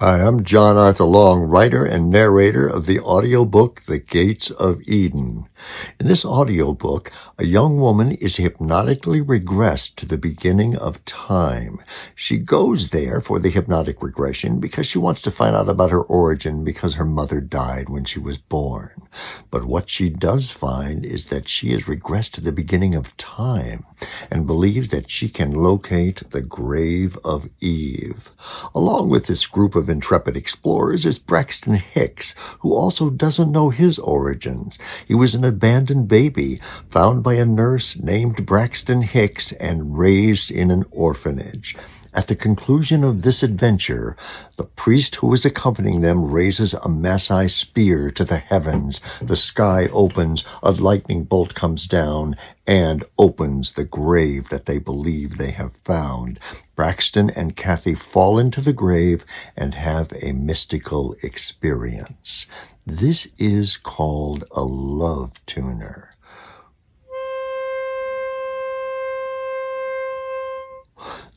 Hi, I'm John Arthur Long, writer and narrator of the audiobook The Gates of Eden. In this audiobook, a young woman is hypnotically regressed to the beginning of time. She goes there for the hypnotic regression because she wants to find out about her origin because her mother died when she was born. But what she does find is that she is regressed to the beginning of time and believes that she can locate the grave of Eve. Along with this group of intrepid explorers is Braxton Hicks, who also doesn't know his origins. He was an abandoned baby found by a nurse named Braxton Hicks and raised in an orphanage. At the conclusion of this adventure, the priest who is accompanying them raises a Maasai spear to the heavens. The sky opens, a lightning bolt comes down, and opens the grave that they believe they have found. Braxton and Kathy fall into the grave and have a mystical experience. This is called a love tuner.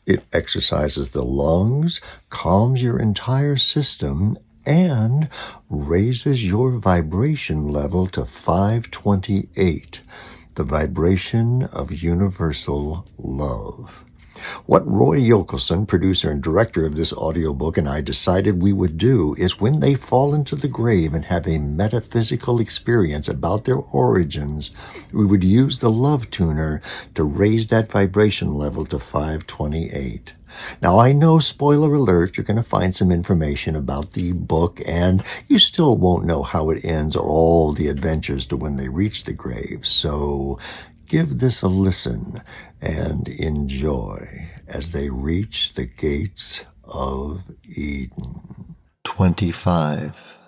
It exercises the lungs, calms your entire system, and raises your vibration level to 528, the vibration of universal love. What Roy Yokelson, producer and director of this audiobook, and I decided we would do is when they fall into the grave and have a metaphysical experience about their origins, we would use the love tuner to raise that vibration level to 528. Now, I know, spoiler alert, you're going to find some information about the book, and you still won't know how it ends or all the adventures to when they reach the grave. So give this a listen and enjoy as they reach the gates of Eden. 25.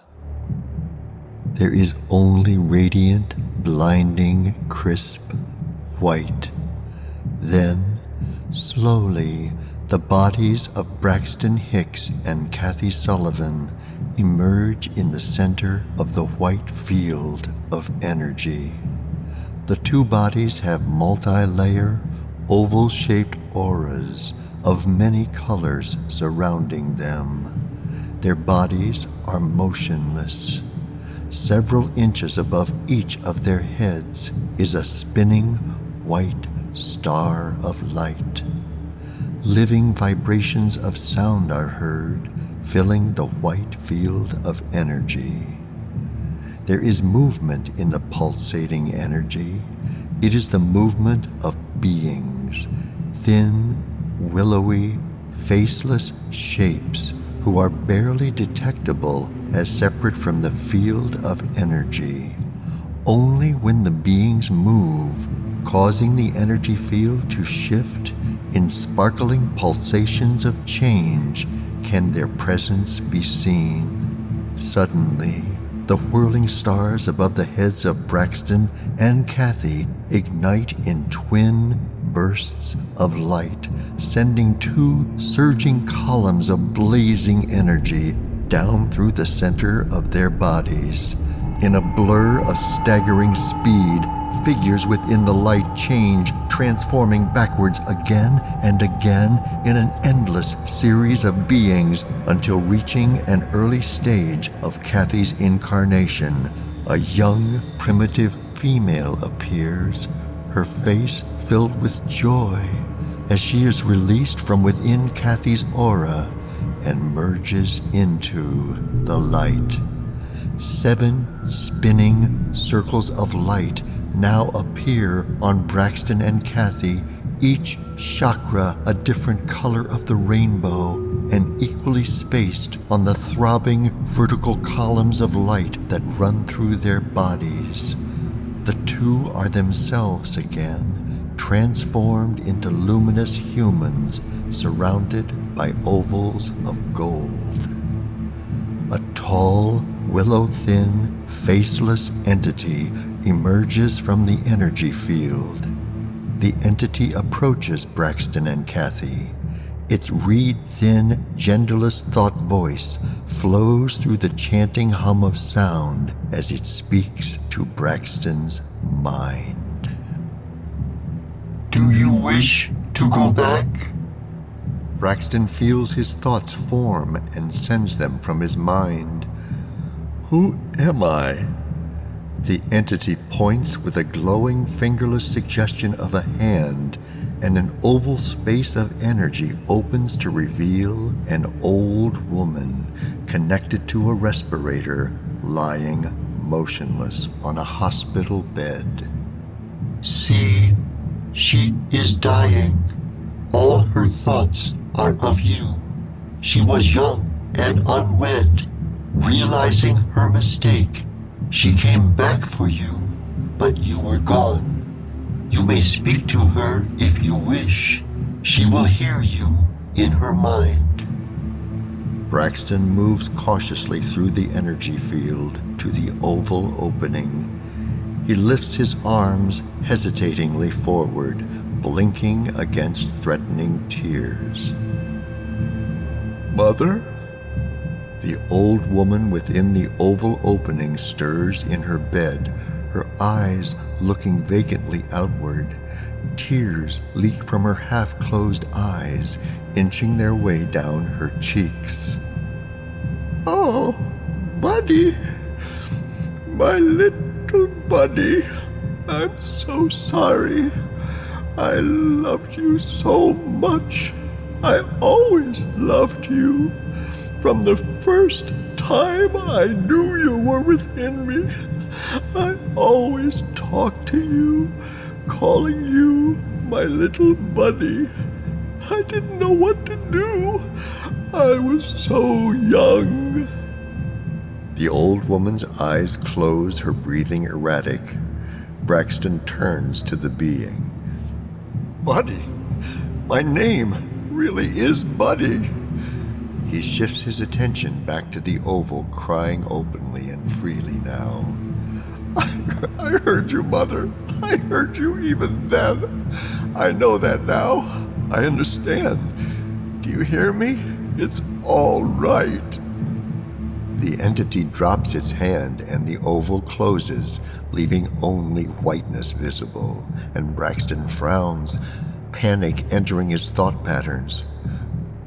There is only radiant, blinding, crisp white. Then, slowly, the bodies of Braxton Hicks and Kathy Sullivan emerge in the center of the white field of energy. The two bodies have multi-layer, oval-shaped auras of many colors surrounding them. Their bodies are motionless. Several inches above each of their heads is a spinning white star of light. Living vibrations of sound are heard, filling the white field of energy. There is movement in the pulsating energy. It is the movement of beings, thin, willowy, faceless shapes who are barely detectable as separate from the field of energy. Only when the beings move, causing the energy field to shift in sparkling pulsations of change, can their presence be seen. Suddenly, the whirling stars above the heads of Braxton and Kathy ignite in twin bursts of light, sending two surging columns of blazing energy down through the center of their bodies. In a blur of staggering speed, figures within the light change, transforming backwards again and again in an endless series of beings until reaching an early stage of Kathy's incarnation. A young, primitive female appears, her face filled with joy as she is released from within Kathy's aura and merges into the light. 7 spinning circles of light now appear on Braxton and Kathy, each chakra a different color of the rainbow and equally spaced on the throbbing vertical columns of light that run through their bodies. The two are themselves again, transformed into luminous humans surrounded by ovals of gold. A tall, willow-thin, faceless entity emerges from the energy field. The entity approaches Braxton and Kathy. Its reed-thin, genderless thought voice flows through the chanting hum of sound as it speaks to Braxton's mind. Do you wish to go back? Braxton feels his thoughts form and sends them from his mind. Who am I? The entity points with a glowing, fingerless suggestion of a hand, and an oval space of energy opens to reveal an old woman connected to a respirator, lying motionless on a hospital bed. See, she is dying. All her thoughts are of you. She was young and unwed. Realizing her mistake, she came back for you, but you were gone. You may speak to her if you wish. She will hear you in her mind. Braxton moves cautiously through the energy field to the oval opening. He lifts his arms hesitatingly forward, blinking against threatening tears. Mother? The old woman within the oval opening stirs in her bed, her eyes looking vacantly outward. Tears leak from her half-closed eyes, inching their way down her cheeks. Oh, Buddy, my little Buddy, I'm so sorry. I loved you so much. I always loved you. From the first time I knew you were within me, I always talked to you, calling you my little Buddy. I didn't know what to do. I was so young. The old woman's eyes close, her breathing erratic. Braxton turns to the being. Buddy, my name really is Buddy. He shifts his attention back to the oval, crying openly and freely now. I heard you, Mother. I heard you even then. I know that now. I understand. Do you hear me? It's all right. The entity drops its hand and the oval closes, leaving only whiteness visible, and Braxton frowns, panic entering his thought patterns.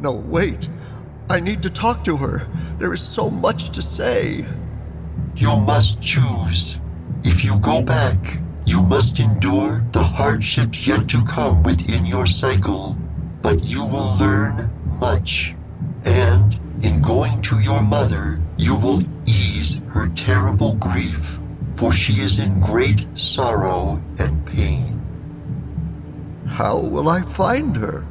No, wait. I need to talk to her. There is so much to say. You must choose. If you go back, you must endure the hardships yet to come within your cycle, but you will learn much. And in going to your mother, you will ease her terrible grief, for she is in great sorrow and pain. How will I find her?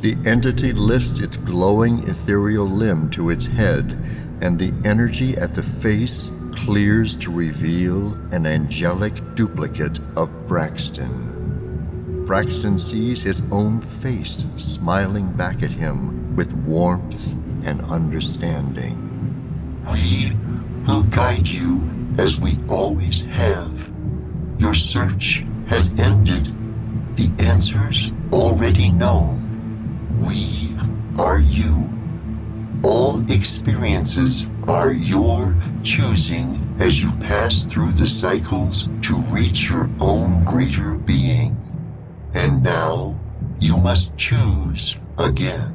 The entity lifts its glowing ethereal limb to its head, and the energy at the face clears to reveal an angelic duplicate of Braxton. Braxton sees his own face smiling back at him with warmth and understanding. We will guide you as we always have. Your search has ended. The answers already known. We are you. All experiences are your choosing as you pass through the cycles to reach your own greater being. And now, you must choose again.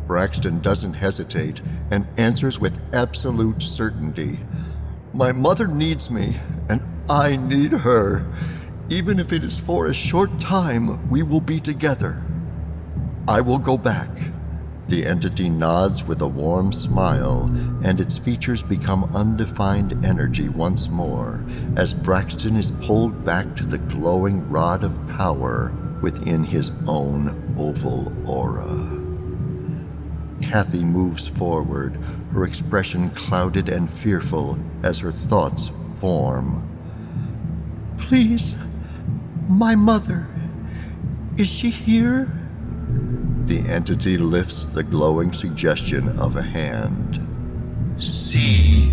Braxton doesn't hesitate and answers with absolute certainty. My mother needs me, and I need her. Even if it is for a short time, we will be together. I will go back. The entity nods with a warm smile, and its features become undefined energy once more, as Braxton is pulled back to the glowing rod of power within his own oval aura. Kathy moves forward, her expression clouded and fearful as her thoughts form. Please, my mother, is she here? The entity lifts the glowing suggestion of a hand. See.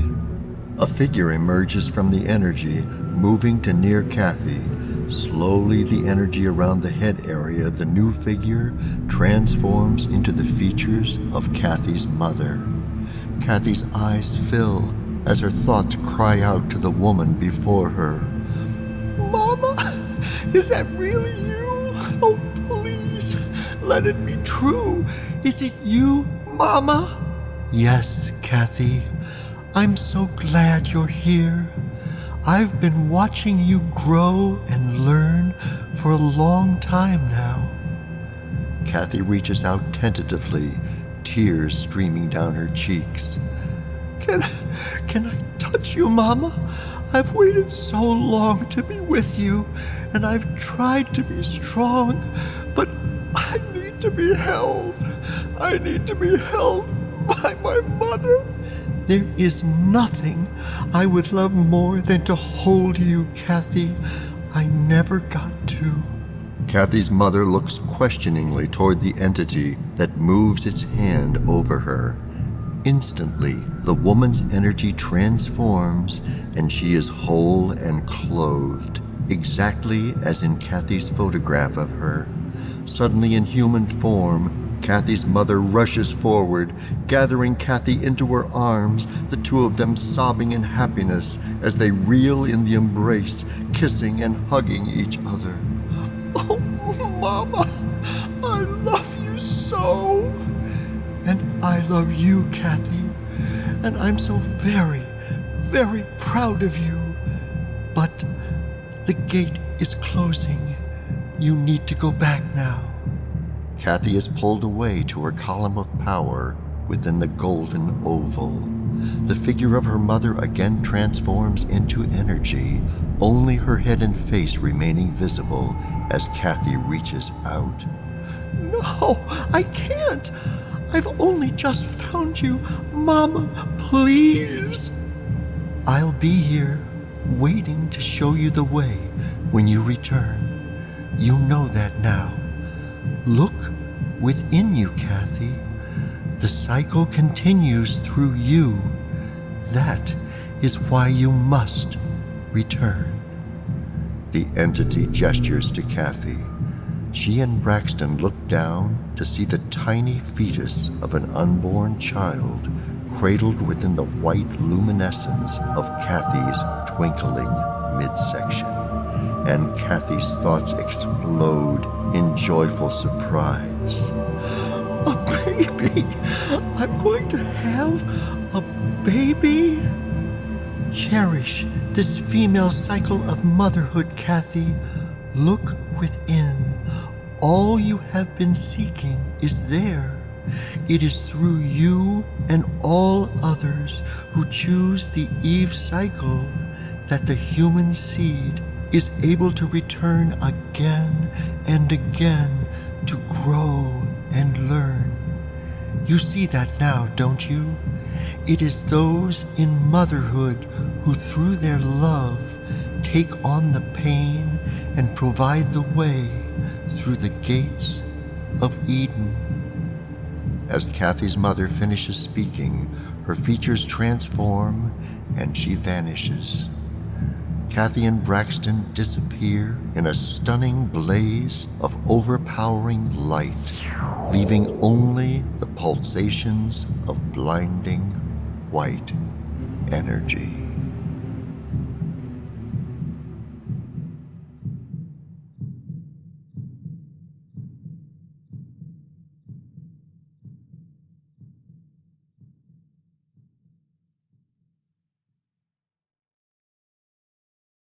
A figure emerges from the energy, moving to near Kathy. Slowly, the energy around the head area of the new figure transforms into the features of Kathy's mother. Kathy's eyes fill as her thoughts cry out to the woman before her. Mama, is that really you? Oh, please, let it be true. Is it you, Mama? Yes, Kathy. I'm so glad you're here. I've been watching you grow and learn for a long time now. Kathy reaches out tentatively, tears streaming down her cheeks. Can I touch you, Mama? I've waited so long to be with you, and I've tried to be strong, but I need to be held. I need to be held by my mother. There is nothing I would love more than to hold you, Kathy. I never got to. Kathy's mother looks questioningly toward the entity that moves its hand over her. Instantly, the woman's energy transforms and she is whole and clothed, exactly as in Kathy's photograph of her. Suddenly in human form, Kathy's mother rushes forward, gathering Kathy into her arms, the two of them sobbing in happiness as they reel in the embrace, kissing and hugging each other. Oh, Mama, I love you so. And I love you, Kathy. And I'm so very, very proud of you. But the gate is closing. You need to go back now. Kathy is pulled away to her column of power within the golden oval. The figure of her mother again transforms into energy, only her head and face remaining visible as Kathy reaches out. No, I can't. I've only just found you. Mama, please. I'll be here, waiting to show you the way when you return. You know that now. Look within you, Kathy. The cycle continues through you. That is why you must return. The entity gestures to Kathy. She and Braxton look down to see the tiny fetus of an unborn child cradled within the white luminescence of Kathy's twinkling midsection. And Kathy's thoughts explode in joyful surprise. A baby! I'm going to have a baby? Cherish this female cycle of motherhood, Kathy. Look within. All you have been seeking is there. It is through you and all others who choose the Eve cycle that the human seed is able to return again and again to grow and learn. You see that now, don't you? It is those in motherhood who through their love take on the pain and provide the way through the gates of Eden. As Kathy's mother finishes speaking, her features transform and she vanishes. Kathy and Braxton disappear in a stunning blaze of overpowering light, leaving only the pulsations of blinding white energy.